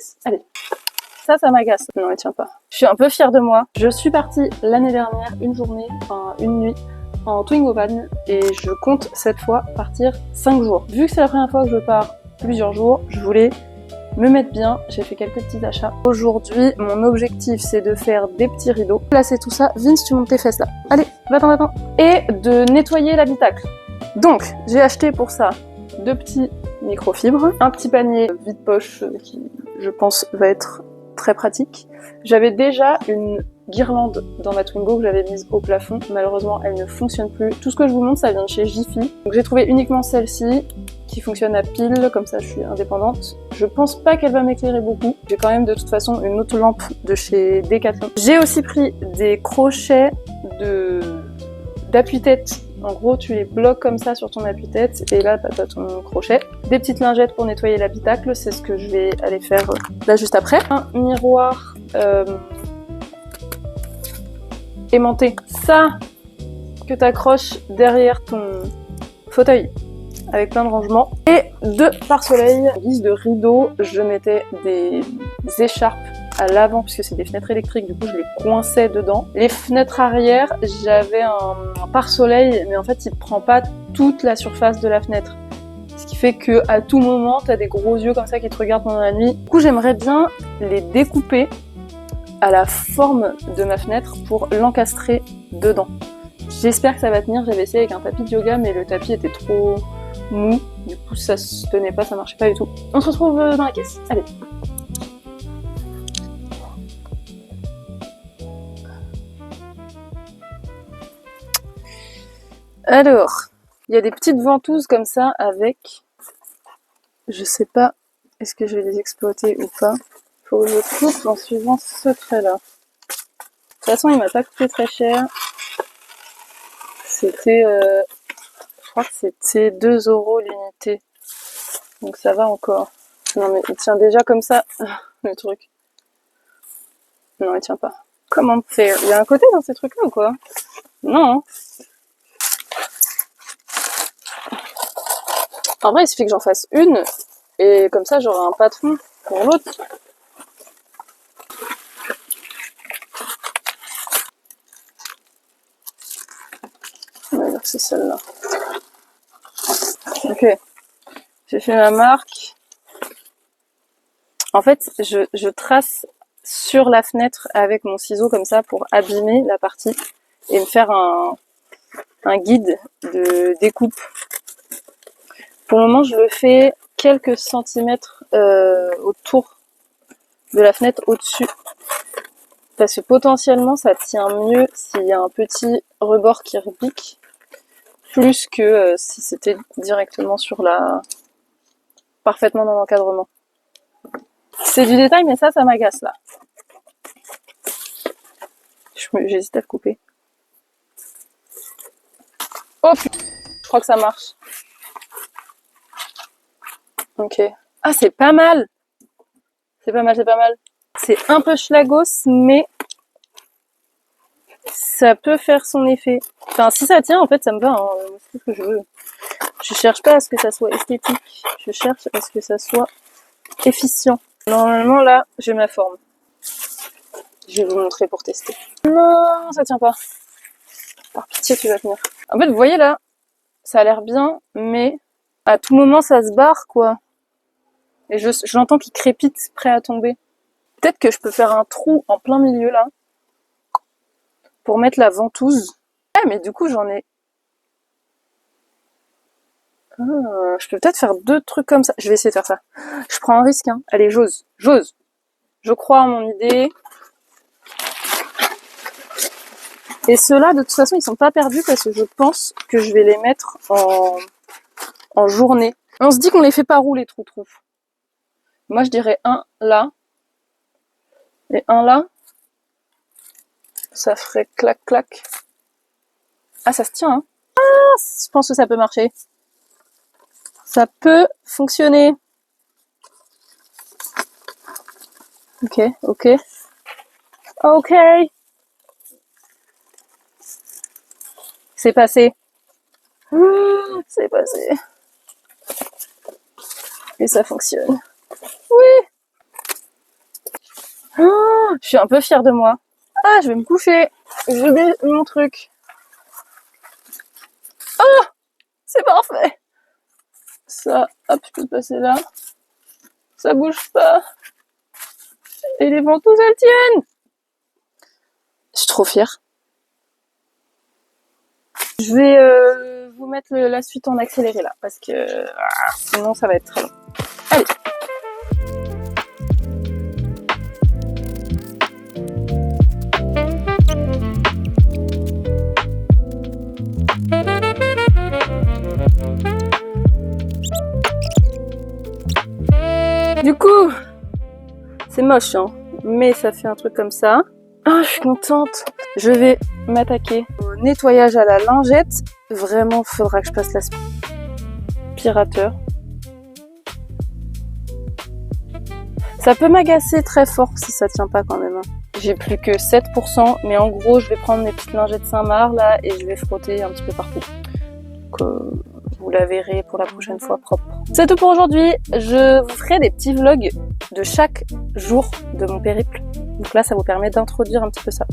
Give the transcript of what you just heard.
caisse. Allez. Ça m'agace. Non, il tient pas. Je suis un peu fière de moi. Je suis partie l'année dernière, une journée, enfin une nuit, en Twingo van, et je compte cette fois partir 5 jours. Vu que c'est la première fois que je pars plusieurs jours, je voulais me mettre bien. J'ai fait quelques petits achats. Aujourd'hui, mon objectif, c'est de faire des petits rideaux. Placer tout ça. Vince, tu montes tes fesses là. Allez, va-t'en. Et de nettoyer l'habitacle. Donc, j'ai acheté pour ça 2 petits microfibres, un petit panier vide-poche qui, je pense, va être très pratique. J'avais déjà une guirlande dans ma Twingo que j'avais mise au plafond. Malheureusement, elle ne fonctionne plus. Tout ce que je vous montre, ça vient de chez Jiffy. Donc j'ai trouvé uniquement celle-ci qui fonctionne à pile, comme ça je suis indépendante. Je pense pas qu'elle va m'éclairer beaucoup. J'ai quand même de toute façon une autre lampe de chez Decathlon. J'ai aussi pris des crochets d'appui-tête. En gros, tu les bloques comme ça sur ton appuie-tête et là, t'as ton crochet. Des petites lingettes pour nettoyer l'habitacle, c'est ce que je vais aller faire là juste après. Un miroir aimanté. Ça, que t'accroches derrière ton fauteuil avec plein de rangements. Et 2 pare-soleil. En guise de rideau, je mettais des écharpes à l'avant puisque c'est des fenêtres électriques, du coup je les coinçais dedans. Les fenêtres arrière, j'avais un pare-soleil, mais en fait il prend pas toute la surface de la fenêtre. Ce qui fait que à tout moment, t'as des gros yeux comme ça qui te regardent pendant la nuit. Du coup j'aimerais bien les découper à la forme de ma fenêtre pour l'encastrer dedans. J'espère que ça va tenir. J'avais essayé avec un tapis de yoga, mais le tapis était trop mou. Du coup ça se tenait pas, ça marchait pas du tout. On se retrouve dans la caisse. Allez. Alors, il y a des petites ventouses comme ça avec, je sais pas, est-ce que je vais les exploiter ou pas. Faut que je coupe en suivant ce trait-là. De toute façon, il m'a pas coûté très cher. C'était, je crois que c'était 2 € l'unité. Donc ça va encore. Non mais il tient déjà comme ça, le truc. Non, il tient pas. Comment faire? Il y a un côté dans ces trucs-là ou quoi? Non. En vrai, il suffit que j'en fasse une, et comme ça, j'aurai un patron pour l'autre. On va dire que c'est celle-là. Ok. J'ai fait ma marque. En fait, je trace sur la fenêtre avec mon ciseau comme ça pour abîmer la partie et me faire un guide de découpe. Pour le moment, je le fais quelques centimètres autour de la fenêtre au-dessus. Parce que potentiellement, ça tient mieux s'il y a un petit rebord qui repique. Plus que si c'était directement sur parfaitement dans l'encadrement. C'est du détail, mais ça m'agace là. J'hésite à le couper. Oh putain, je crois que ça marche. Ok. Ah, c'est pas mal. C'est pas mal. C'est un peu schlagos, mais ça peut faire son effet. Enfin, si ça tient, en fait, ça me va. Hein. C'est ce que je veux. Je cherche pas à ce que ça soit esthétique. Je cherche à ce que ça soit efficient. Normalement, là, j'ai ma forme. Je vais vous montrer pour tester. Non, ça tient pas. Par pitié, tu vas tenir. En fait, vous voyez là, ça a l'air bien, mais à tout moment, ça se barre, quoi. Et j'entends qu'il crépite, prêt à tomber. Peut-être que je peux faire un trou en plein milieu, là, pour mettre la ventouse. Ah, mais du coup, j'en ai... Ah, je peux peut-être faire 2 trucs comme ça. Je vais essayer de faire ça. Je prends un risque, hein. Allez, j'ose. Je crois en mon idée. Et ceux-là, de toute façon, ils sont pas perdus parce que je pense que je vais les mettre en journée. On se dit qu'on les fait pas rouler, trou. Moi, je dirais un là. Et un là. Ça ferait clac. Ah, ça se tient, hein. Ah, je pense que ça peut marcher. Ça peut fonctionner. Ok. C'est passé. C'est passé. Et ça fonctionne. Oui. Je suis un peu fière de moi. Ah, je vais me coucher. Je mets mon truc. Oh, c'est parfait. Ça, hop, je peux le passer là. Ça bouge pas. Et les ventouses, elles tiennent. Je suis trop fière. Je vais vous mettre la suite en accéléré là, parce que sinon ça va être très long. Allez. Du coup, c'est moche, hein, mais ça fait un truc comme ça. Ah, je suis contente. Je vais m'attaquer au nettoyage à la lingette. Vraiment, faudra que je passe l'aspirateur. Ça peut m'agacer très fort si ça tient pas quand même. J'ai plus que 7%, mais en gros, je vais prendre mes petites lingettes Saint-Marc là et je vais frotter un petit peu partout. Donc, vous la verrez pour la prochaine fois propre. C'est tout pour aujourd'hui. Je vous ferai des petits vlogs de chaque jour de mon périple. Donc là, ça vous permet d'introduire un petit peu ça.